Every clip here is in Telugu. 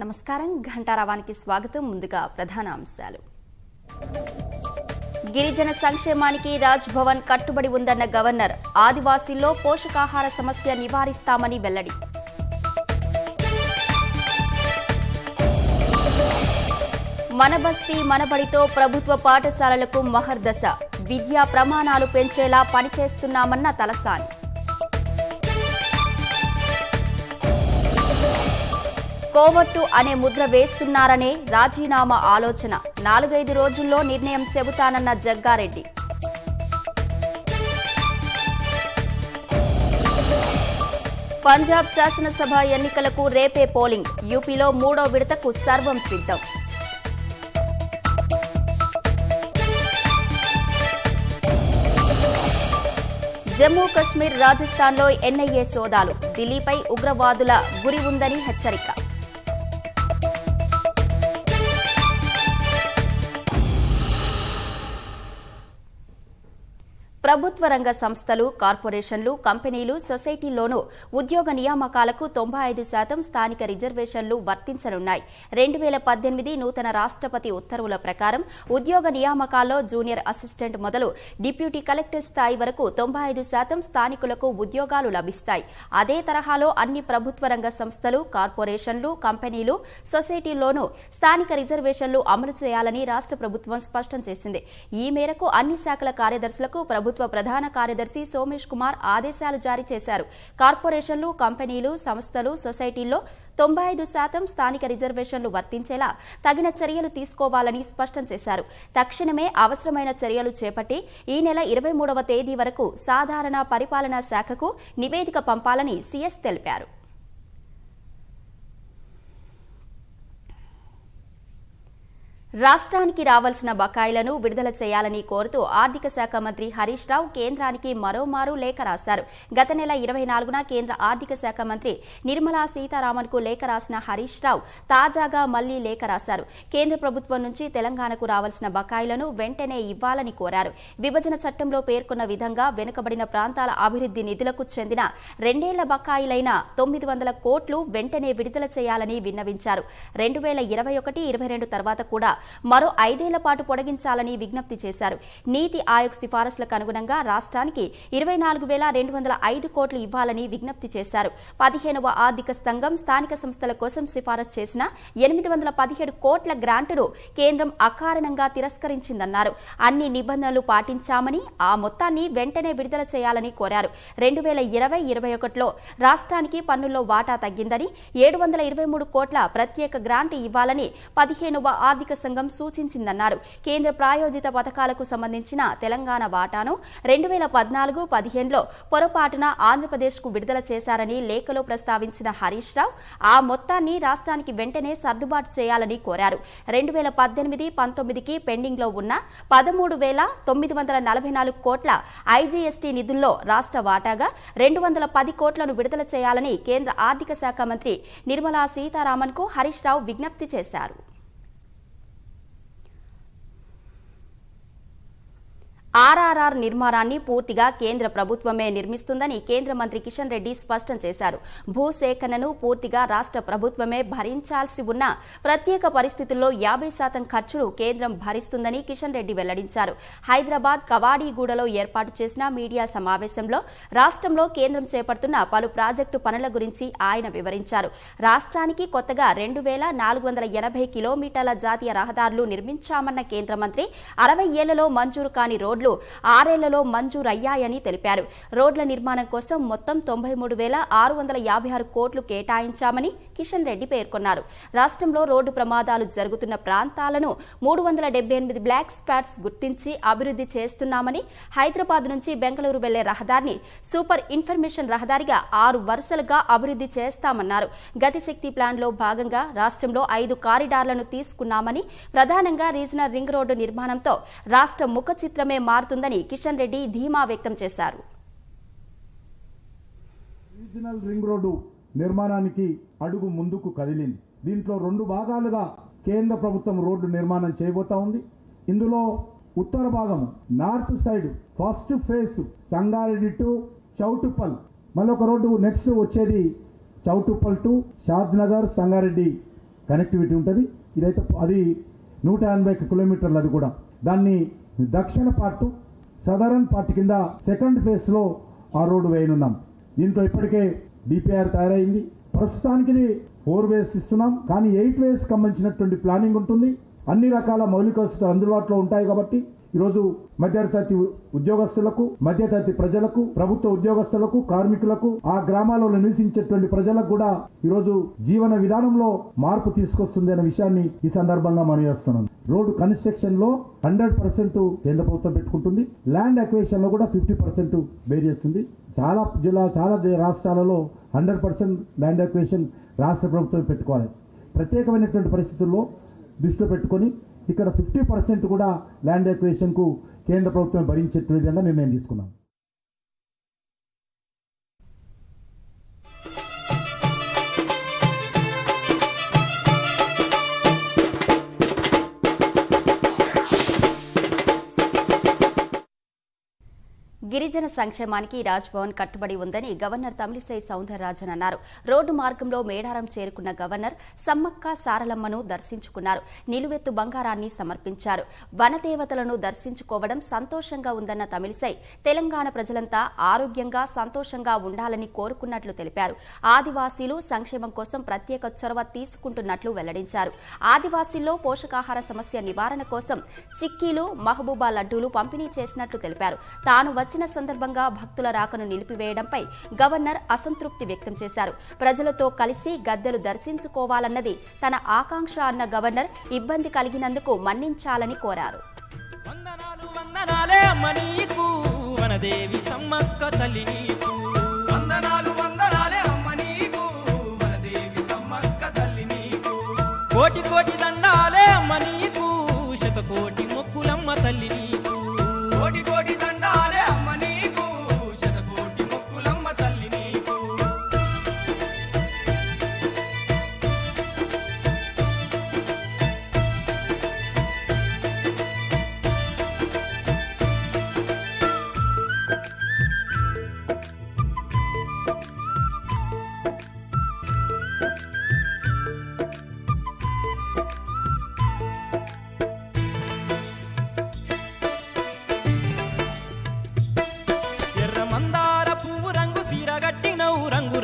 నమస్కారం ఘంటారావానికి స్వాగతం. ముందుగా ప్రధాన అంశాలు. గిరిజన సంక్షేమానికి రాజ్ భవన్ కట్టుబడి ఉందన్న గవర్నర్. ఆదివాసీల్లో పోషకాహార సమస్య నివారిస్తామని వెల్లడి. మన బస్తీ మనబడితో ప్రభుత్వ పాఠశాలలకు మహర్దశ. విద్యా ప్రమాణాలు పెంచేలా పనిచేస్తున్నామన్న తలసాని. కోవట్టు అనే ముద్ర వేస్తున్నారనే రాజీనామా ఆలోచన. 4-5 రోజుల్లో నిర్ణయం చెబుతానన్న జగ్గారెడ్డి. పంజాబ్ శాసనసభ ఎన్నికలకు రేపే పోలింగ్. యూపీలో 3వ విడతకు సర్వం సిద్ధం. జమ్మూ కశ్మీర్, రాజస్థాన్లో ఎన్ఐఏ సోదాలు. ఢిల్లీపై ఉగ్రవాదుల గురి ఉందని హెచ్చరిక. ప్రభుత్వ రంగ సంస్థలు, కార్పొరేషన్లు, కంపెనీలు, సొసైటీల్లోనూ ఉద్యోగ నియామకాలకు 95% స్థానిక రిజర్వేషన్లు వర్తించనున్నాయి. 2018 నూతన రాష్ట్రపతి ఉత్తర్వుల ప్రకారం ఉద్యోగ నియామకాల్లో జూనియర్ అసిస్టెంట్ మొదలు డిప్యూటీ కలెక్టర్ స్థాయి వరకు 95% స్థానికులకు ఉద్యోగాలు లభిస్తాయి. అదే తరహాలో అన్ని ప్రభుత్వ రంగ సంస్థలు, కార్పొరేషన్లు, కంపెనీలు, సొసైటీల్లోనూ స్థానిక రిజర్వేషన్లు అమలు చేయాలని రాష్ట్ర ప్రభుత్వం స్పష్టం చేసింది. ఈ మేరకు అన్ని శాఖల కార్యదర్శులకు ప్రభుత్వ ప్రధాన కార్యదర్శి సోమేష్ కుమార్ ఆదేశాలు జారీ చేశారు. కార్పొరేషన్లు, కంపెనీలు, సంస్థలు, సొసైటీల్లో 95% స్థానిక రిజర్వేషన్లు వర్తించేలా తగిన చర్యలు తీసుకోవాలని స్పష్టం చేశారు. తక్షణమే అవసరమైన చర్యలు చేపట్టి ఈ నెల 23వ తేదీ వరకు సాధారణ పరిపాలనా శాఖకు నివేదిక పంపాలని సీఎస్ తెలిపారు. రాష్ట్రానికి రావాల్సిన బకాయిలను విడుదల చేయాలని కోరుతూ ఆర్థిక శాఖ మంత్రి హరీష్ రావు కేంద్రానికి మరోమారు లేఖ రాశారు. గత నెల 24న కేంద్ర ఆర్థిక శాఖ మంత్రి నిర్మలా సీతారామన్ కు లేఖ రాసిన హరీష్ రావు తాజాగా మళ్లీ లేఖ రాశారు. కేంద్ర ప్రభుత్వం నుంచి తెలంగాణకు రావాల్సిన బకాయిలను వెంటనే ఇవ్వాలని కోరారు. విభజన చట్టంలో పేర్కొన్న విధంగా వెనుకబడిన ప్రాంతాల అభివృద్ది నిధులకు చెందిన 2 ఏళ్ల బకాయిలైన 900 కోట్లు వెంటనే విడుదల చేయాలని విన్నవించారు. 2021-22 తర్వాత కూడా మరో 5 ఏళ్ల పాటు పొడిగించాలని విజ్ఞప్తి చేశారు. నీతి ఆయోగ్ సిఫారసులకు అనుగుణంగా రాష్ట్రానికి 24,205 కోట్లు ఇవ్వాలని విజ్ఞప్తి చేశారు. 15వ ఆర్థిక సంఘం స్థానిక సంస్థల కోసం సిఫారసు చేసిన 817 కోట్ల గ్రాంటును కేంద్రం అకారణంగా తిరస్కరించిందన్నారు. అన్ని నిబంధనలు పాటించామని, ఆ మొత్తాన్ని వెంటనే విడుదల చేయాలని కోరారు. 2020-21లో రాష్ట్రానికి పన్నుల్లో వాటా తగ్గిందని 723 కోట్ల ప్రత్యేక గ్రాంట్ ఇవ్వాలని 15వ ఆర్థిక సంఘం సూచించిందన్నారు. కేంద్ర ప్రాయోజిత పథకాలకు సంబంధించిన తెలంగాణ వాటాను 2014-15లో పొరపాటున ఆంధ్రప్రదేశ్కు విడుదల చేశారని లేఖలో ప్రస్తావించిన హరీష్ రావు ఆ మొత్తాన్ని రాష్ట్రానికి వెంటనే సర్దుబాటు చేయాలని కోరారు. 2018-19కి పెండింగ్లో ఉన్న 13,944 కోట్ల ఐజీఎస్టీ నిధుల్లో రాష్ట్ర వాటాగా 210 కోట్లను విడుదల చేయాలని కేంద్ర ఆర్థిక శాఖ మంత్రి నిర్మలా సీతారామన్ కు హరీష్ రావు విజ్ఞప్తి చేశారు. ఆర్ఆర్ఆర్ నిర్మాణాన్ని పూర్తిగా కేంద్ర ప్రభుత్వమే నిర్మిస్తుందని కేంద్ర మంత్రి కిషన్ రెడ్డి స్పష్టం చేశారు. భూసేకరణను పూర్తిగా రాష్ట్ర ప్రభుత్వమే భరించాల్సి ఉన్న ప్రత్యేక పరిస్థితుల్లో 50% ఖర్చును కేంద్రం భరిస్తుందని కిషన్ రెడ్డి వెల్లడించారు. హైదరాబాద్ కవాడిగూడలో ఏర్పాటు చేసిన మీడియా సమావేశంలో రాష్ట్రంలో కేంద్రం చేపడుతున్న పలు ప్రాజెక్టు పనుల గురించి ఆయన వివరించారు. రాష్ట్రానికి కొత్తగా 2,480 కిలోమీటర్ల జాతీయ రహదారులు నిర్మించామన్న కేంద్ర మంత్రి 60 ఏళ్లలో మంజూరు కాని రోడ్లు 6 ఏళ్లలో మంజూరయ్యాయని తెలిపారు. రోడ్ల నిర్మాణం కోసం మొత్తం 93,656 కోట్లు కేటాయించామని కిషన్ రెడ్డి పేర్కొన్నారు. రాష్ట్రంలో రోడ్డు ప్రమాదాలు జరుగుతున్న ప్రాంతాలను 378 బ్లాక్ స్పాట్స్ గుర్తించి అభివృద్ది చేస్తున్నామని, హైదరాబాద్ నుంచి బెంగళూరు వెళ్లే రహదారిని సూపర్ ఇన్ఫర్మేషన్ రహదారిగా 6 వరుసలుగా అభివృద్ది చేస్తామన్నారు. గతిశక్తి ప్లాన్లో భాగంగా రాష్ట్రంలో 5 కారిడార్లను తీసుకున్నామని, ప్రధానంగా రీజనల్ రింగ్ రోడ్డు నిర్మాణంతో రాష్ట్ర ముఖ చిత్రమే మారుతుందని కిషన్ రెడ్డి ధీమా వ్యక్తం చేశారు. రీజనల్ రింగ్ రోడ్డు నిర్మాణానికి అడుగు ముందుకు కదిలింది. దీంట్లో 2 భాగాలుగా కేంద్ర ప్రభుత్వం రోడ్డు నిర్మాణం చేయబోతా ఉంది. ఇందులో ఉత్తర భాగం north side first phase Sangareddy to Choutuppal, మళ్ళొక రోడ్డు నెక్స్ట్ వచ్చేది చౌటుప్పల్ టు షాద్ నగర్ సంగారెడ్డి కనెక్టివిటీ ఉంటుంది. ఇదైతే అది 180 కిలోమీటర్లు. అది కూడా దాన్ని దక్షిణ పార్ట్ సదరన్ పార్ట్ కింద సెకండ్ ఫేజ్లో ఆ రోడ్డు వేయనున్నాం. దీంట్లో ఇప్పటికే డిపిఆర్ తయారైంది. ప్రస్తుతానికి ఇది 4 వేస్ ఇస్తున్నాం, కానీ 8 వేస్ సంబంధించినటువంటి ప్లానింగ్ ఉంటుంది. అన్ని రకాల మౌలిక వసతులు అందుబాటులో ఉంటాయి. కాబట్టి ఈరోజు మధ్యతరగతి ఉద్యోగస్తులకు, మధ్యతరగతి ప్రజలకు, ప్రభుత్వ ఉద్యోగస్తులకు, కార్మికులకు, ఆ గ్రామాలలో నివసించేటువంటి ప్రజలకు కూడా ఈరోజు జీవన విధానంలో మార్పు తీసుకొస్తుంది అనే విషయాన్ని ఈ సందర్భంగా మనం చేస్తున్నాం. రోడ్డు కన్స్ట్రక్షన్ లో 100% కేంద్ర ప్రభుత్వం పెట్టుకుంటుంది. ల్యాండ్ అక్విజిషన్ లో కూడా 50% బేర్ చేస్తుంది. చాలా రాష్ట్రాలలో 100% ల్యాండ్ అక్విజిషన్ రాష్ట్ర ప్రభుత్వం పెట్టుకోవాలి. ప్రత్యేకమైనటువంటి పరిస్థితుల్లో దృష్టిలో పెట్టుకొని ఇక్కడ 50% కూడా ల్యాండ్ అక్విజిషన్ కు కేంద్ర ప్రభుత్వం భరించే విధంగా నిర్ణయం తీసుకున్నాం. గిరిజన సంక్షేమానికి రాజ్భవన్ కట్టుబడి ఉందని గవర్నర్ తమిళిసై సౌందరరాజన్ అన్నారు. రోడ్డు మార్గంలో మేడారం చేరుకున్న గవర్నర్ సమ్మక్క సారలమ్మను దర్శించుకున్నారు. నిలువెత్తు బంగారాన్ని సమర్పించారు. వనదేవతలను దర్శించుకోవడం సంతోషంగా ఉందన్న తమిళిసై తెలంగాణ ప్రజలంతా ఆరోగ్యంగా సంతోషంగా ఉండాలని కోరుకున్నట్లు తెలిపారు. ఆదివాసీలు సంక్షేమం కోసం ప్రత్యేక చొరవ తీసుకుంటున్నట్లు వెల్లడించారు. ఆదివాసీల్లో పోషకాహార సమస్య నివారణ కోసం చిక్కీలు, మహబూబా లడ్డూలు పంపిణీ చేసినట్లు తెలిపారు. తాను వచ్చిన సందర్భంగా భక్తుల రాకను నిలిపివేయడంపై గవర్నర్ అసంతృప్తి వ్యక్తం చేశారు. ప్రజలతో కలిసి గద్దెలు దర్శించుకోవాలన్నది తన ఆకాంక్ష అన్న గవర్నర్ ఇబ్బంది కలిగినందుకు మన్నించాలని కోరారు. కోటి కోటి దండాలే అమ్మ నీకు, శతకోటి మొక్కులమ్మ తల్లి నీకు. కోటి కోటి దండాలే అమ్మ నీకు, శతకోటి మొక్కులమ్మ తల్లి నీకు.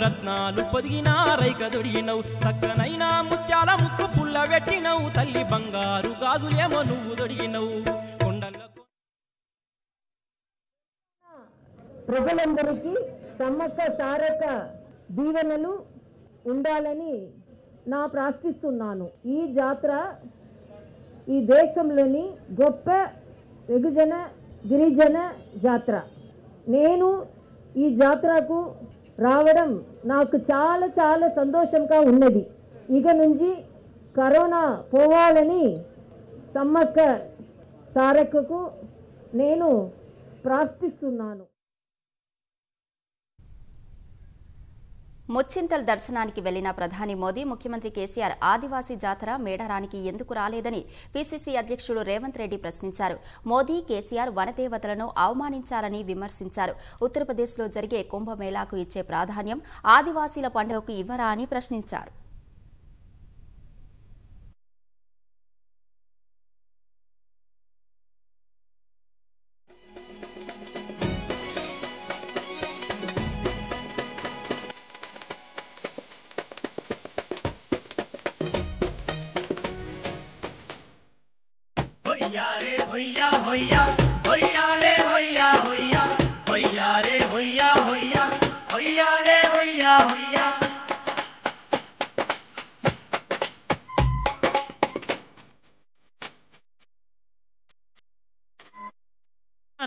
రత్నాలు పొదిగిన రైక దొడిగినవు, సక్కనైనా ముత్యాల ముక్కు పుల్ల పెట్టినవు, తల్లి బంగారు గాజులేమో నువ్వు దొడిగినవు. ప్రజలందరికీ సమ్మక్క సారక్క దీవెనలు ఉండాలని నా ప్రార్థిస్తున్నాను. ఈ జాతర ఈ దేశంలోని గొప్ప వెగుజన గిరిజన జాతర. నేను ఈ జాతరకు రావడం నాకు చాలా చాలా సంతోషంగా ఉన్నది. ఇక నుంచి కరోనా పోవాలని సమ్మక్క సారక్కకు నేను ప్రార్థిస్తున్నాను. ముచ్చింతల్ దర్శనానికి వెళ్లిన ప్రధాని మోదీ ముఖ్యమంత్రి కేసీఆర్ ఆదివాసీ జాతర మేడారానికి ఎందుకు రాలేదని పీసీసీ అధ్యక్షుడు రేవంత్ రెడ్డి ప్రశ్నించారు. మోదీ, కేసీఆర్ వనదేవతలను అవమానించారని విమర్శించారు. ఉత్తరప్రదేశ్లో జరిగే కుంభమేళాకు ఇచ్చే ప్రాధాన్యం ఆదివాసీల పండుగకు ఇవ్వరా అని ప్రశ్నించారు. होइया होइया होइया रे होइया होइया होइया रे होइया होइया होइया रे होइया होइया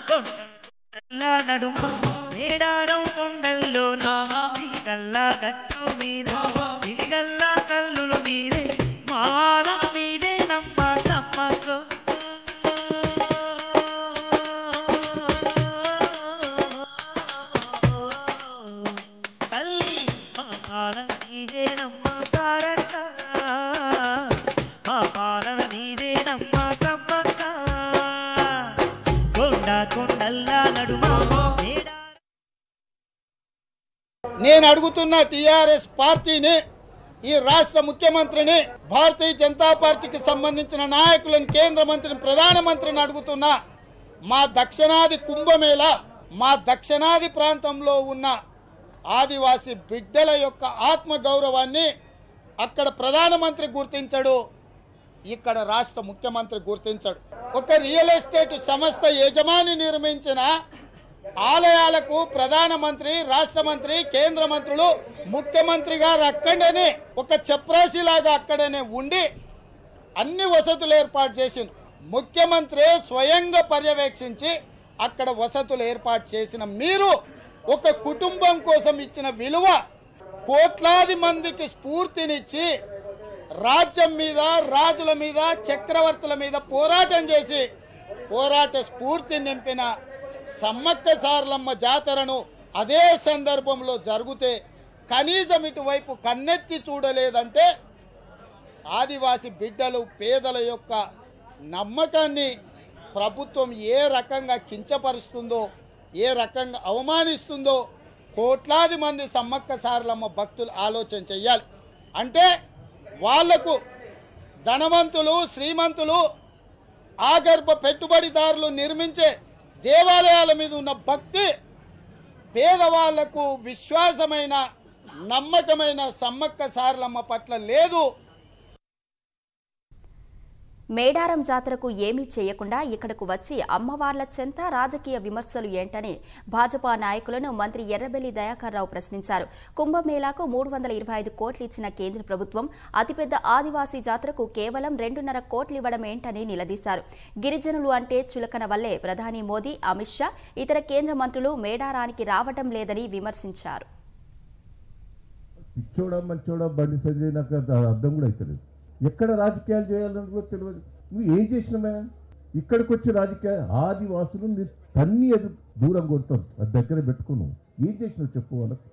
కొండల్ల నడుమ మేడారం కొండల్లో నా గల్లా గట్టు మీద గల్లా కల్లులు మీరే మాలం మీదే నమ్మ నమ్మకో నేను అడుగుతున్న టీఆర్ఎస్ పార్టీని ఈ రాష్ట్ర ముఖ్యమంత్రిని, భారతీయ జనతా పార్టీకి సంబంధించిన నాయకులను, కేంద్ర మంత్రిని, ప్రధానమంత్రిని అడుగుతున్నా, మా దక్షిణాది కుంభమేళ, మా దక్షిణాది ప్రాంతంలో ఉన్న ఆదివాసీ బిడ్డల యొక్క ఆత్మగౌరవాన్ని అక్కడ ప్రధానమంత్రి గుర్తించడు, ఇక్కడ రాష్ట్ర ముఖ్యమంత్రి గుర్తించడు. ఒక రియల్ ఎస్టేట్ సంస్థ యజమాని నిర్మించిన ఆలయాలకు ప్రధానమంత్రి, రాష్ట్ర మంత్రి, కేంద్ర మంత్రులు, ముఖ్యమంత్రి గారు అక్కడనే ఒక చప్రాసిలాగా అక్కడనే ఉండి అన్ని వసతులు ఏర్పాటు చేసింది. ముఖ్యమంత్రి స్వయంగా పర్యవేక్షించి అక్కడ వసతులు ఏర్పాటు చేసిన మీరు ఒక కుటుంబం కోసం ఇచ్చిన విలువ కోట్లాది మందికి స్ఫూర్తినిచ్చి రాజ్యం మీద, రాజుల మీద, చక్రవర్తుల మీద పోరాటం చేసి పోరాట స్ఫూర్తి నింపిన సమ్మక్క సారలమ్మ జాతరను అదే సందర్భంలో జరిగితే కనీసం ఇటువైపు కన్నెత్తి చూడలేదంటే ఆదివాసి బిడ్డలు, పేదల యొక్క నమ్మకాన్ని ప్రభుత్వం ఏ రకంగా కించపరుస్తుందో, ఏ రకంగా అవమానిస్తుందో కోట్లాది మంది సమ్మక్క సారలమ్మ భక్తులు ఆలోచన చెయ్యాలి. అంటే వాళ్లకు ధనవంతులు, శ్రీమంతులు, ఆగర్భ పెట్టుబడిదారులు నిర్మించే దేవాలయాల మీద ఉన్న భక్తి పేదవాళ్లకు విశ్వాసమైన, నమ్మకమైన సమ్మక్క సారలమ్మ పట్ల లేదు. మేడారం జాతరకు ఏమీ చేయకుండా ఇక్కడకు వచ్చి అమ్మవార్ల చెంత రాజకీయ విమర్శలు ఏంటని భాజపా నాయకులను మంత్రి ఎర్రబెల్లి దయాకర్ రావు ప్రశ్నించారు. కుంభమేళాకు 325 కోట్లు ఇచ్చిన కేంద్ర ప్రభుత్వం అతిపెద్ద ఆదివాసీ జాతరకు కేవలం 2.5 కోట్లు ఇవ్వడం ఏంటని నిలదీశారు. గిరిజనులు అంటే చులకన వల్లే ప్రధాని మోదీ, అమిత్ షా, ఇతర కేంద్ర మంత్రులు మేడారానికి రావడం లేదని విమర్శించారు. ఎక్కడ రాజకీయాలు చేయాలని కూడా తెలియదు. నువ్వు ఏం చేసినావా? ఇక్కడికి వచ్చి రాజకీయ ఆదివాసులు తన్ని దూరం కొడతారు, అది దగ్గర పెట్టుకున్నావు. ఏం చేసినావు చెప్పు వాళ్ళకు.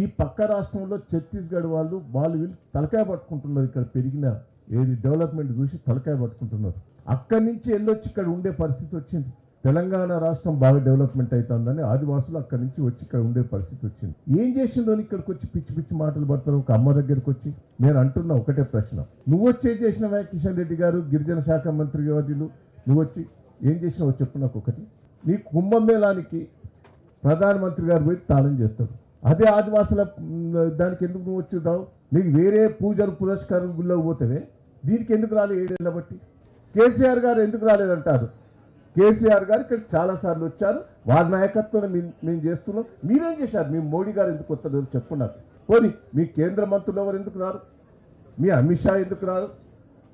ఈ పక్క రాష్ట్రంలో ఛత్తీస్గఢ్ వాళ్ళు వీళ్ళు తలకాయ పట్టుకుంటున్నారు. ఇక్కడ పెరిగిన ఏది డెవలప్మెంట్ చూసి తలకాయ పట్టుకుంటున్నారు. అక్కడి నుంచి వెళ్ళొచ్చి ఇక్కడ ఉండే పరిస్థితి వచ్చింది. తెలంగాణ రాష్ట్రం బాగా డెవలప్మెంట్ అవుతుందని ఆదివాసులు అక్కడి నుంచి వచ్చి ఇక్కడ ఉండే పరిస్థితి వచ్చింది. ఏం చేసిందో ఇక్కడికి వచ్చి పిచ్చి పిచ్చి మాటలు పడతారు. ఒక అమ్మ దగ్గరికి వచ్చి నేను అంటున్నా ఒకటే ప్రశ్న, నువ్వు వచ్చి ఏం చేసినావా? కిషన్ రెడ్డి గారు గిరిజన శాఖ మంత్రి గారు నువ్వు వచ్చి ఏం చేసినావో చెప్పు నాకు ఒకటి. నీ కుంభమేళానికి ప్రధానమంత్రి గారు పోయి తాళం చేస్తాడు. అదే ఆదివాసుల దానికి ఎందుకు నువ్వు వచ్చి రావు? నీకు వేరే పూజలు పురస్కారం గుళ్ళకు పోతావే, దీనికి ఎందుకు రాలేదు? 7 ఏళ్ల బట్టి కేసీఆర్ గారు ఎందుకు రాలేదంటారు. కేసీఆర్ గారు ఇక్కడ చాలాసార్లు వచ్చారు, వారి నాయకత్వం మేము చేస్తున్నాం. మీరేం చేశారు? మీ మోడీ గారు ఎందుకు వస్తారు చెప్పున్నారు. పోనీ మీ కేంద్ర మంత్రులు ఎవరు ఎందుకు రారు? మీ అమిత్ షా ఎందుకు రారు?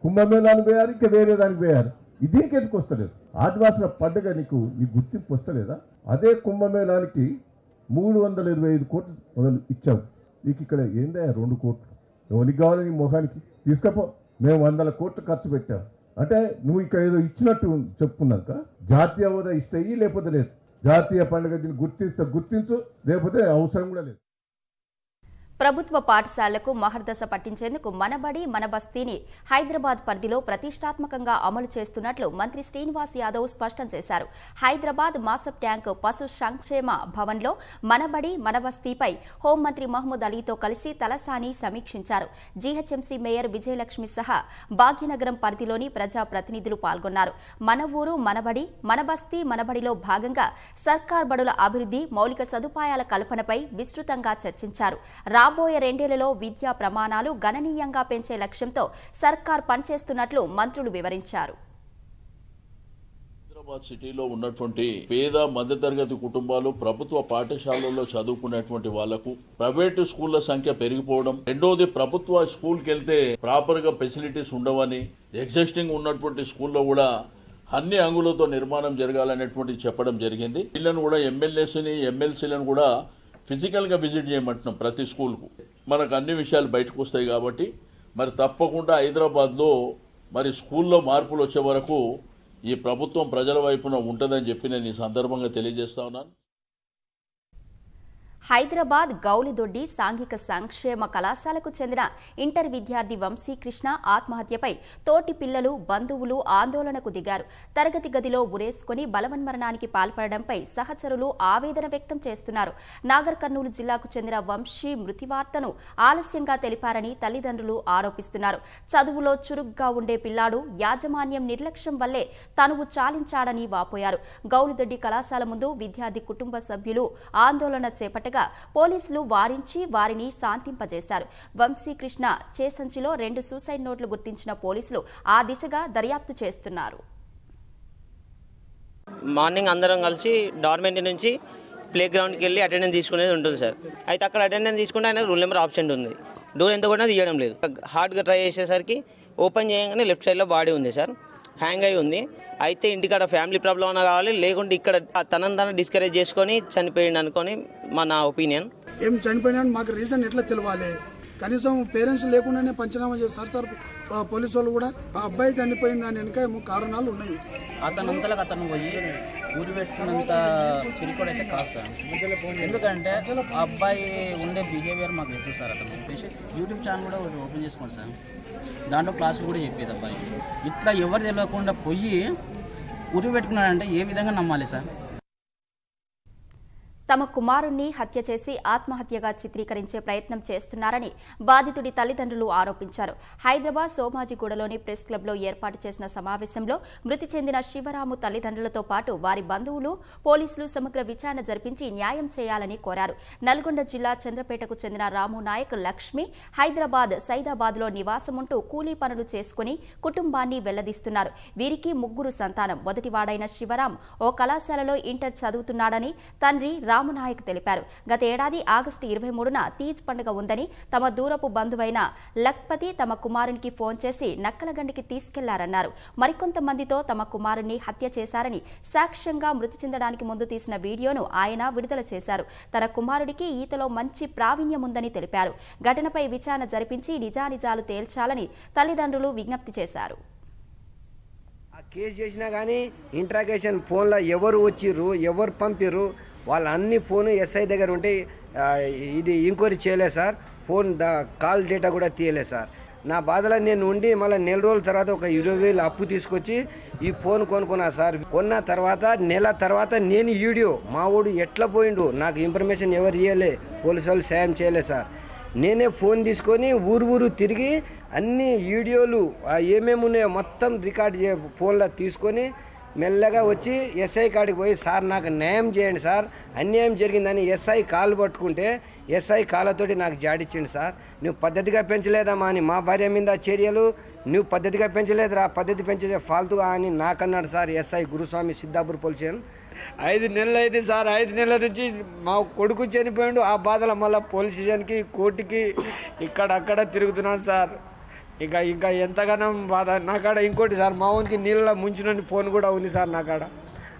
కుంభమేళానికి పోయారు, ఇంకా వేరే దానికి పోయారు. దీనికి ఎందుకు వస్తలేదు? ఆదివాసుల పండుగ నీకు గుర్తింపు వస్తలేదా? అదే కుంభమేళానికి 325 కోట్లు ఇచ్చావు. నీకు ఇక్కడ ఏందా 2 కోట్లు? ఎవరికి కావాలి నీ మొహానికి? తీసుకపో. మేము 100 కోట్లు ఖర్చు పెట్టాం అంటే నువ్వు ఇక్కడ ఏదో ఇచ్చినట్టు చెప్పుకున్నాక జాతీయ హోదా ఇస్తాయి, లేకపోతే లేదు. జాతీయ పండుగ దీన్ని గుర్తించు, లేకపోతే అవసరం కూడా లేదు. ప్రభుత్వ పాఠశాలలకు మహర్దశ పట్టించేందుకు మనబడి మన బస్తీని హైదరాబాద్ పరిధిలో ప్రతిష్టాత్మకంగా అమలు చేస్తున్నట్లు మంత్రి శ్రీనివాస్ యాదవ్ స్పష్టం చేశారు. హైదరాబాద్ మాసప్ ట్యాంక్ పశు సంక్షేమ భవన్లో మనబడి మన బస్తీపై హోంమంత్రి మహమూద్ అలీతో కలిసి తలసాని సమీక్షించారు. జీహెచ్ఎంసీ మేయర్ విజయలక్ష్మి సహా భాగ్యనగరం పరిధిలోని ప్రజాప్రతినిధులు పాల్గొన్నారు. మన ఊరు మనబడి, మన బస్తీ మనబడిలో భాగంగా సర్కార్ బడుల అభివృద్ధి, మౌలిక సదుపాయాల కల్పనపై విస్తృతంగా చర్చించారు. రాబోయే 2 ఏళ్లలో విద్యా ప్రమాణాలు గణనీయంగా పెంచే లక్ష్యంతో సర్కార్ పనిచేస్తున్నట్లు మంత్రులు వివరించారు. హైదరాబాద్ సిటీలో ఉన్నటువంటి పేద మధ్యతరగతి కుటుంబాలు ప్రభుత్వ పాఠశాలల్లో చదువుకునేటువంటి వాళ్లకు ప్రైవేటు స్కూళ్ల సంఖ్య పెరిగిపోవడం, రెండోది ప్రభుత్వ స్కూల్కి వెళ్తే ప్రాపర్ గా ఫెసిలిటీస్ ఉండవని, ఎగ్జిస్టింగ్ ఉన్నటువంటి స్కూల్లో కూడా అన్ని అంగులతో నిర్మాణం జరగాలనేటువంటి చెప్పడం జరిగింది. వీళ్ళను కూడా ఎమ్మెల్యేస్ని, ఎమ్మెల్సీలను కూడా ఫిజికల్ గా విజిట్ చేయమంటున్నాం ప్రతి స్కూల్కు. మనకు అన్ని విషయాలు బయటకు వస్తాయి కాబట్టి మరి తప్పకుండా హైదరాబాద్ లో మరి స్కూల్లో మార్పులు వచ్చే వరకు ఈ ప్రభుత్వం ప్రజల వైపున ఉంటుందని చెప్పి నేను ఈ సందర్భంగా తెలియజేస్తా ఉన్నాను. హైదరాబాద్ గౌలిదొడ్డి సాంఘిక సంక్షేమ కళాశాలకు చెందిన ఇంటర్ విద్యార్థి వంశీకృష్ణ ఆత్మహత్యపై తోటి పిల్లలు బంధువులు ఆందోళనకు దిగారు. తరగతి గదిలో ఉరేసుకుని బలవన్మరణానికి పాల్పడడంపై సహచరులు ఆవేదన వ్యక్తం చేస్తున్నారు. నాగర్ కర్నూలు జిల్లాకు చెందిన వంశీ మృతి వార్తను ఆలస్యంగా తెలిపారని తల్లిదండ్రులు ఆరోపిస్తున్నారు. చదువులో చురుగ్గా ఉండే పిల్లాడు యాజమాన్యం నిర్లక్ష్యం వల్లే తనువు చాలించాడని వాపోయారు. గౌలిదొడ్డి కళాశాల ముందు విద్యార్థి కుటుంబ సభ్యులు ఆందోళన చేపట్టగా పోలీసులు వారించి వారిని శాంతింపజేశారు. వంశీకృష్ణ చేసంచిలో 2 సూసైడ్ నోట్లు గుర్తించిన పోలీసులు ఆ దిశగా దర్యాప్తు చేస్తున్నారు. మార్నింగ్ అందరం కలిసి డార్మెంటరీ నుంచి ప్లే గ్రౌండ్కి వెళ్ళి అటెండెన్స్ తీసుకునేది ఉంటుంది సార్. అయితే అక్కడ అటెండెన్స్ తీసుకుంటే ఆయన రూల్ నెంబర్ ఆప్షన్ ఉంది. డోర్ ఎంత కూడా తీయడం లేదు. హార్డ్గా ట్రై చేసేసరికి ఓపెన్ చేయగానే లెఫ్ట్ సైడ్లో బాడీ ఉంది సార్, హ్యాంగ్ అయి ఉంది. అయితే ఇంటికాడ ఫ్యామిలీ ప్రాబ్లం అన్నా కావాలి, లేకుంటే ఇక్కడ తనను డిస్కరేజ్ చేసుకొని చనిపోయింది అనుకొని నా ఒపీనియన్. ఏం చనిపోయినా మాకు రీజన్ ఎట్లా తెలియాలి? కనీసం పేరెంట్స్ లేకుండానే పంచనామా చేస్తారు సార్ పోలీసు వాళ్ళు కూడా. ఆ అబ్బాయి చనిపోయిన దాని వెనుక ఏమో కారణాలు ఉన్నాయి. అతనంతలకు అతను పోయి ఊరి పెట్టుకున్నంత చిరుకోడు అయితే కాదు సార్. ఎందుకంటే ఆ అబ్బాయి ఉండే బిహేవియర్ మాకు తెలుసు సార్. అతను చెప్పేసి యూట్యూబ్ ఛానల్ కూడా ఒకటి ఓపెన్ చేసుకోండి సార్, దాంట్లో క్లాసులు కూడా చెప్పేది అబ్బాయి. ఇట్లా ఎవరు తెలియకుండా పోయి ఊరి పెట్టుకున్నాడంటే ఏ విధంగా నమ్మాలి సార్? తమ కుమారుణ్ణి హత్య చేసి ఆత్మహత్యగా చిత్రీకరించే ప్రయత్నం చేస్తున్నారని బాధితుడి తల్లిదండ్రులు ఆరోపించారు. హైదరాబాద్ సోమాజిగూడలోని ప్రెస్ క్లబ్లో ఏర్పాటు చేసిన సమావేశంలో మృతి చెందిన శివరాము తల్లిదండ్రులతో పాటు వారి బంధువులు, పోలీసులు సమగ్ర విచారణ జరిపించి న్యాయం చేయాలని కోరారు. నల్గొండ జిల్లా చంద్రపేటకు చెందిన రాము నాయక్, లక్ష్మి హైదరాబాద్ సైదాబాద్లో నివాసముంటూ కూలీ పనులు చేసుకుని కుటుంబాన్ని వెళ్లదీస్తున్నారు. వీరికి 3 సంతానం. మొదటివాడైన శివరాం ఓ కళాశాలలో ఇంటర్ చదువుతున్నాడని తండ్రి రామనాయక్ తెలిపారు. గత ఏడాది ఆగస్టు 23న తీజ్ పండుగ ఉందని తమ దూరపు బంధువైన లక్పతి తమ కుమారునికి ఫోన్ చేసి నక్కలగండికి తీసుకెళ్లారన్నారు. మరికొంతమందితో తమ కుమారుణ్ణి హత్య చేశారని సాక్ష్యంగా మృతి చెందడానికి ముందు తీసిన వీడియోను ఆయన విడుదల చేశారు. తన కుమారుడికి ఈతలో మంచి ప్రావీణ్యం ఉందని తెలిపారు. ఘటనపై విచారణ జరిపించి నిజానిజాలు తేల్చాలని తల్లిదండ్రులు విజ్ఞప్తి చేశారు. కేసు చేసినా కానీ ఇంట్రాగేషన్ ఫోన్లో ఎవరు వచ్చిర్రు, ఎవరు పంపిర్రు, వాళ్ళ అన్ని ఫోను ఎస్ఐ దగ్గర ఉంటే ఇది ఎంక్వైరీ చేయలేదు సార్. ఫోన్ కాల్ డేటా కూడా తీయలేదు సార్. నా బాధలో నేను ఉండి మళ్ళీ 4 రోజుల తర్వాత ఒక 20,000 అప్పు తీసుకొచ్చి ఈ ఫోన్ కొనుక్కున్నా సార్. కొన్న తర్వాత నెల తర్వాత నేను వీడియో మా ఊడు ఎట్లా పోయిండు నాకు ఇన్ఫర్మేషన్ ఎవరు ఇవ్వలే, పోలీసు వాళ్ళు సాయం చేయలేదు సార్. నేనే ఫోన్ తీసుకొని ఊరు తిరిగి అన్ని వీడియోలు ఏమేమి ఉన్నాయో మొత్తం రికార్డ్ ఫోన్లో తీసుకొని మెల్లగా వచ్చి ఎస్ఐ కాడికి పోయి సార్ నాకు న్యాయం చేయండి సార్, అన్యాయం జరిగిందని ఎస్ఐ కాలు పట్టుకుంటే ఎస్ఐ కాళ్ళతోటి నాకు జాడిచ్చిండు సార్. నువ్వు పద్ధతిగా పెంచలేదమ్మా అని మా భార్య మీద చర్యలు, నువ్వు పద్ధతిగా పెంచలేదురా, పద్ధతి పెంచే ఫాల్తుగా అని నాకన్నాడు సార్ ఎస్ఐ గురుస్వామి సిద్ధాపూర్ పోలీస్ స్టేషన్. 5 నెలలు అయితే సార్, 5 నెలల నుంచి మా కొడుకు చనిపోయిండు. ఆ బాధలో మళ్ళీ పోలీస్ స్టేషన్కి, కోర్టుకి అక్కడ తిరుగుతున్నాను సార్. ఇంకా ఎంతగానో బాధ. నాకాడ ఇంకోటి సార్, మా ఊరికి నీళ్ళ ముంచిన ఫోన్ కూడా ఉంది సార్ నాకాడ.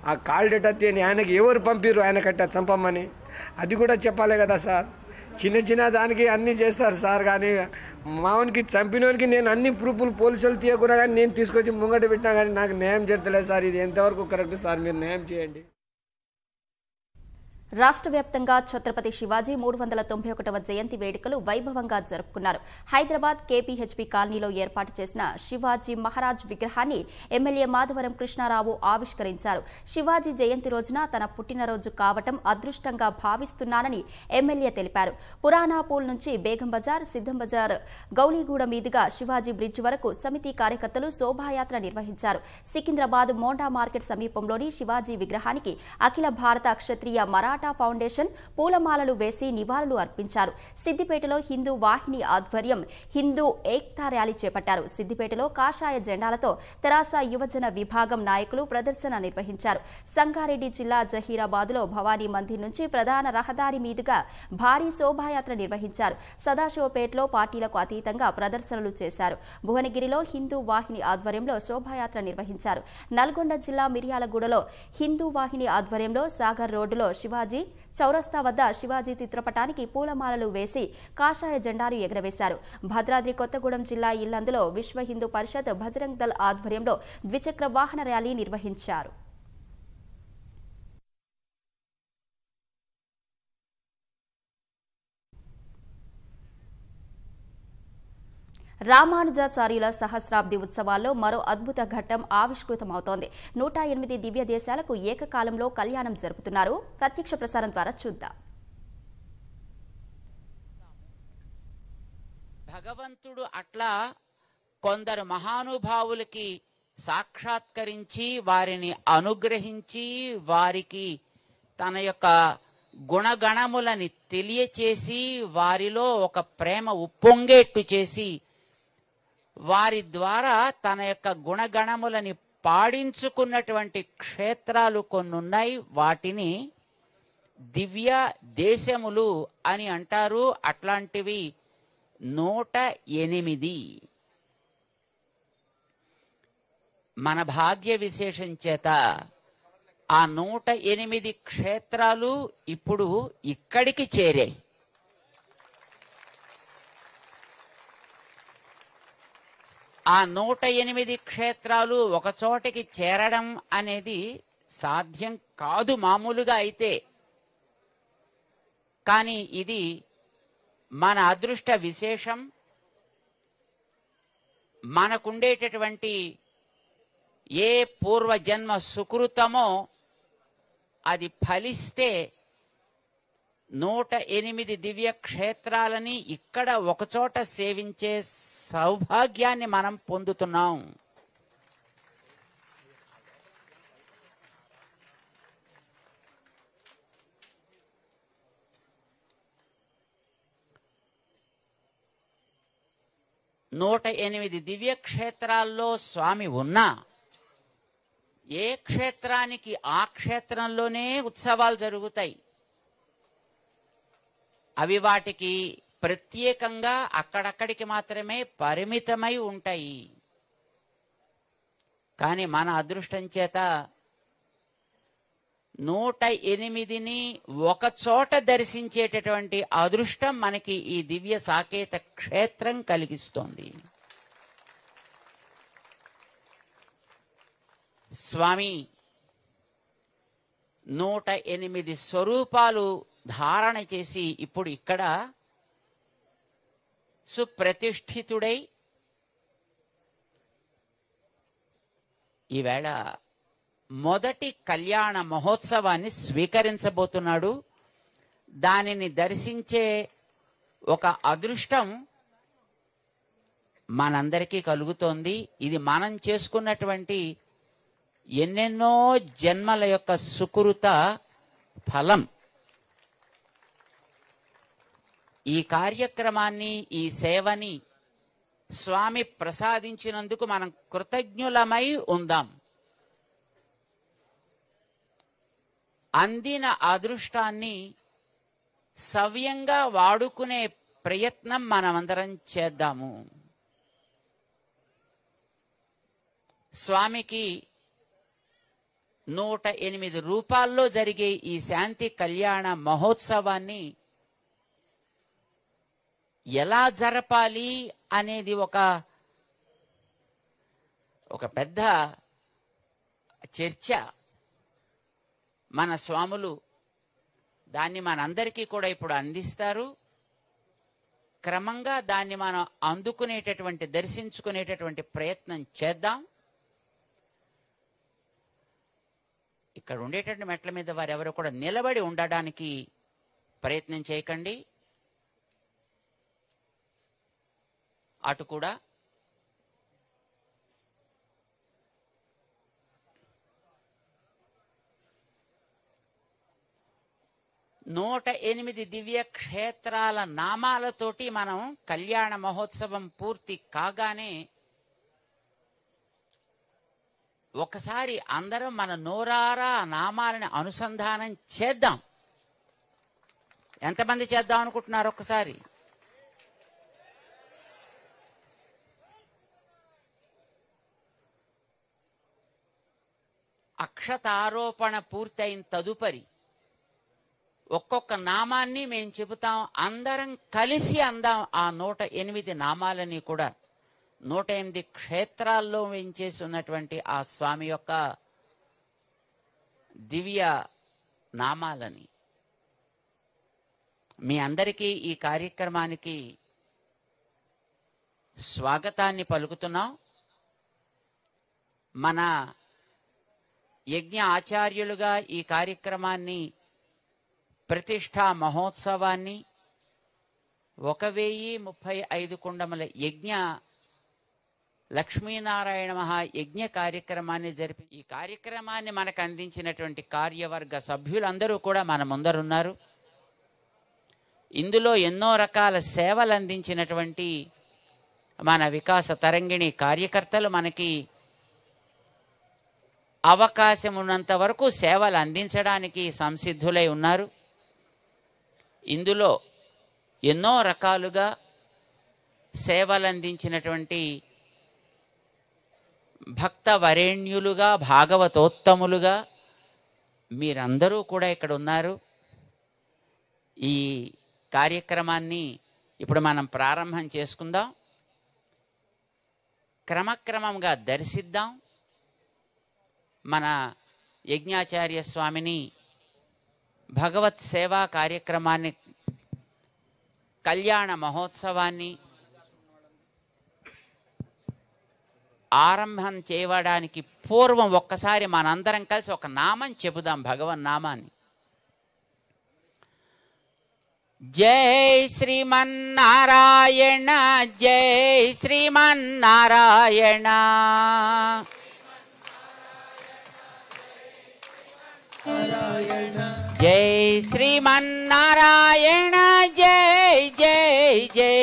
ఆ కాల్ డేటా తీయని ఆయనకి ఎవరు పంపిరు ఆయన కట్ట చంపమని అది కూడా చెప్పాలి కదా సార్. చిన్న దానికి అన్నీ చేస్తారు సార్, కానీ మావనికి చంపినోనికి నేను అన్ని ప్రూఫ్లు పోలీసులు తీయకుండా కానీ నేను తీసుకొచ్చి ముంగట పెట్టినా కానీ నాకు న్యాయం జరగలేదు సార్. ఇది ఎంతవరకు కరెక్ట్ సార్? మీరు న్యాయం చేయండి. రాష్ట్ర వ్యాప్తంగా ఛత్రపతి శివాజీ 391వ జయంతి వేడుకలు వైభవంగా జరుపుకున్నారు. హైదరాబాద్ కేపీహెచ్పీ కాలనీలో ఏర్పాటు చేసిన శివాజీ మహారాజ్ విగ్రహాన్ని ఎమ్మెల్యే మాధవరం కృష్ణారావు ఆవిష్కరించారు. శివాజీ జయంతి రోజున తన పుట్టినరోజు కావటం అదృష్టంగా భావిస్తున్నానని ఎమ్మెల్యే తెలిపారు. పురాణాపూల్ నుంచి బేగం బజార్, సిద్ధం బజార్, గౌలీగూడ మీదుగా శివాజీ బ్రిడ్జ్ వరకు సమితి కార్యకర్తలు శోభాయాత్ర నిర్వహించారు. సికింద్రాబాద్ మోండా మార్కెట్ సమీపంలోని శివాజీ విగ్రహానికి అఖిల భారత క్షత్రియ మరాఠా ఫౌండేషన్ పూలమాలలు వేసి నివాళులు అర్పించారు. సిద్దిపేటలో హిందూ వాహిని ఆధ్వర్యం హిందూ ఏక్తా ర్యాలీ చేపట్టారు. సిద్దిపేటలో కాషాయ జెండాలతో తెరాస యువజన విభాగం నాయకులు ప్రదర్శన నిర్వహించారు. సంగారెడ్డి జిల్లా జహీరాబాద్లో భవానీ మందిర్ నుంచి ప్రధాన రహదారి మీదుగా భారీ శోభాయాత్ర నిర్వహించారు. సదాశివపేటలో పార్టీలకు అతీతంగా ప్రదర్శనలు చేశారు. భువనగిరిలో హిందూ వాహిని ఆధ్వర్యంలో శోభాయాత్ర నిర్వహించారు. నల్గొండ జిల్లా మిర్యాలగూడలో హిందూ వాహిని ఆధ్వర్యంలో సాగర్ రోడ్డులో శివాజీ చౌరస్తా వద్ద శివాజీ చిత్రపటానికి పూలమాలలు వేసి కాషాయ జెండాలు ఎగురవేశారు. భద్రాద్రి కొత్తగూడెం జిల్లా ఇల్లందులో విశ్వ హిందూ పరిషత్ బజరంగ్ దళ్ ఆధ్వర్యంలో ద్విచక్ర వాహన ర్యాలీ నిర్వహించారు. రామానుజాచార్యుల సహస్రాబ్ది ఉత్సవాల్లో మరో అద్భుత ఘట్టం ఆవిష్కృతమవుతోంది. 108 దివ్య దేశాలకు ఏకకాలంలో కళ్యాణం జరుపుతున్నారు. ప్రత్యక్ష ప్రసారం ద్వారా చూద్దాం. భగవంతుడు అట్లా కొందరు మహానుభావులకి సాక్షాత్కరించి వారిని అనుగ్రహించి వారికి తన యొక్క గుణగణములని తెలియచేసి వారిలో ఒక ప్రేమ ఉప్పొంగేట్టు చేసి వారి ద్వారా తన యొక్క గుణగణములని పాడించుకున్నటువంటి క్షేత్రాలు కొన్నున్నాయి. వాటిని దివ్య దేశములు అని అంటారు. అట్లాంటివి 108. మన భాగ్య విశేషం చేత ఆ 108 క్షేత్రాలు ఇప్పుడు ఇక్కడికి చేరాయి. ఆ 108 క్షేత్రాలు ఒక చోటికి చేరడం అనేది సాధ్యం కాదు మామూలుగా అయితే. కానీ ఇది మన అదృష్ట విశేషం. మనకుండేటటువంటి ఏ పూర్వజన్మ సుకృతమో అది ఫలిస్తే 108 దివ్య క్షేత్రాలని ఇక్కడ ఒకచోట సేవించే సౌభాగ్యాన్ని మనం పొందుతున్నాం. నూట 8 దివ్య క్షేత్రాల్లో స్వామి ఉన్నా ఏ క్షేత్రానికి ఆ క్షేత్రంలోనే ఉత్సవాలు జరుగుతాయి. అవి వాటికి ప్రత్యేకంగా అక్కడక్కడికి మాత్రమే పరిమితమై ఉంటాయి. కానీ మన అదృష్టం చేత 108ని ఒక చోట దర్శించేటటువంటి అదృష్టం మనకి ఈ దివ్య సాకేత క్షేత్రం కలిగిస్తోంది. స్వామి 108 స్వరూపాలు ధారణ చేసి ఇప్పుడు ఇక్కడ సుప్రతిష్ఠితుడై ఈవేళ మొదటి కళ్యాణ మహోత్సవాన్ని స్వీకరించబోతున్నాడు. దానిని దర్శించే ఒక అదృష్టం మనందరికీ కలుగుతోంది. ఇది మనం చేసుకున్నటువంటి ఎన్నెన్నో జన్మల యొక్క సుకృత ఫలం. ఈ కార్యక్రమాన్ని ఈ సేవని స్వామి ప్రసాదించినందుకు మనం కృతజ్ఞులమై ఉందాం. అందిన అదృష్టాన్ని సవ్యంగా వాడుకునే ప్రయత్నం మనమందరం చేద్దాము. స్వామికి 108 రూపాల్లో జరిగే ఈ శాంతి కళ్యాణ మహోత్సవాన్ని ఎలా జరపాలి అనేది ఒక పెద్ద చర్చ. మన స్వాములు దాన్ని మనందరికీ కూడా ఇప్పుడు అందిస్తారు. క్రమంగా దాన్ని మనం అందుకునేటటువంటి దర్శించుకునేటటువంటి ప్రయత్నం చేద్దాం. ఇక్కడ ఉండేటటువంటి మెట్ల మీద వారెవరు కూడా నిలబడి ఉండడానికి ప్రయత్నం చేయకండి. అటు కూడా 108 దివ్య క్షేత్రాల నామాలతోటి మనం కళ్యాణ మహోత్సవం పూర్తి కాగానే ఒకసారి అందరం మన నోరారా నామాలని అనుసంధానం చేద్దాం. ఎంతమంది చేద్దాం అనుకుంటున్నారు? ఒక్కసారి అక్షతారోపణ పూర్తయిన తదుపరి ఒక్కొక్క నామాన్ని మేము చెబుతాం. అందరం కలిసి అందాం ఆ 108 నామాలని కూడా. 108 క్షేత్రాల్లో వేంచేసి ఉన్నటువంటి ఆ స్వామి యొక్క దివ్య నామాలని. మీ అందరికీ ఈ కార్యక్రమానికి స్వాగతాన్ని పలుకుతున్నాం. మన యజ్ఞ ఆచార్యులుగా ఈ కార్యక్రమాన్ని, ప్రతిష్ఠా మహోత్సవాన్ని 1035 కుండముల యజ్ఞ లక్ష్మీనారాయణ మహాయజ్ఞ కార్యక్రమాన్ని జరిపి ఈ కార్యక్రమాన్ని మనకు అందించినటువంటి కార్యవర్గ సభ్యులందరూ కూడా మన ముందరున్నారు. ఇందులో ఎన్నో రకాల సేవలు అందించినటువంటి మన వికాస తరంగిణి కార్యకర్తలు మనకి అవకాశం ఉన్నంత వరకు సేవలు అందించడానికి సంసిద్ధులై ఉన్నారు. ఇందులో ఎన్నో రకాలుగా సేవలు అందించినటువంటి భక్త వరేణ్యులుగా, భాగవతోత్తములుగా మీరందరూ కూడా ఇక్కడ ఉన్నారు. ఈ కార్యక్రమాన్ని ఇప్పుడు మనం ప్రారంభం చేసుకుందాం. క్రమక్రమంగా దర్శిద్దాం. మన యజ్ఞాచార్య స్వామిని భగవత్ సేవా కార్యక్రమాన్ని, కళ్యాణ మహోత్సవాన్ని ఆరంభం చేయడానికి పూర్వం ఒక్కసారి మనందరం కలిసి ఒక నామం చెబుదాం, భగవన్ నామాన్ని. జై శ్రీమన్నారాయణ, జై శ్రీమన్నారాయణ, జై శ్రీమన్నారాయణ, జై జై జై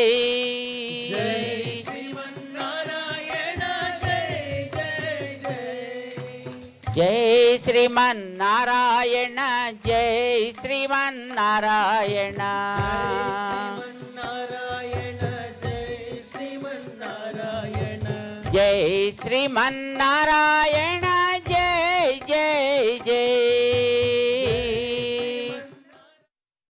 జై శ్రీమన్నారాయణ, జై శ్రీమన్నారాయణ, జై శ్రీమన్నారాయణ, జై జై జై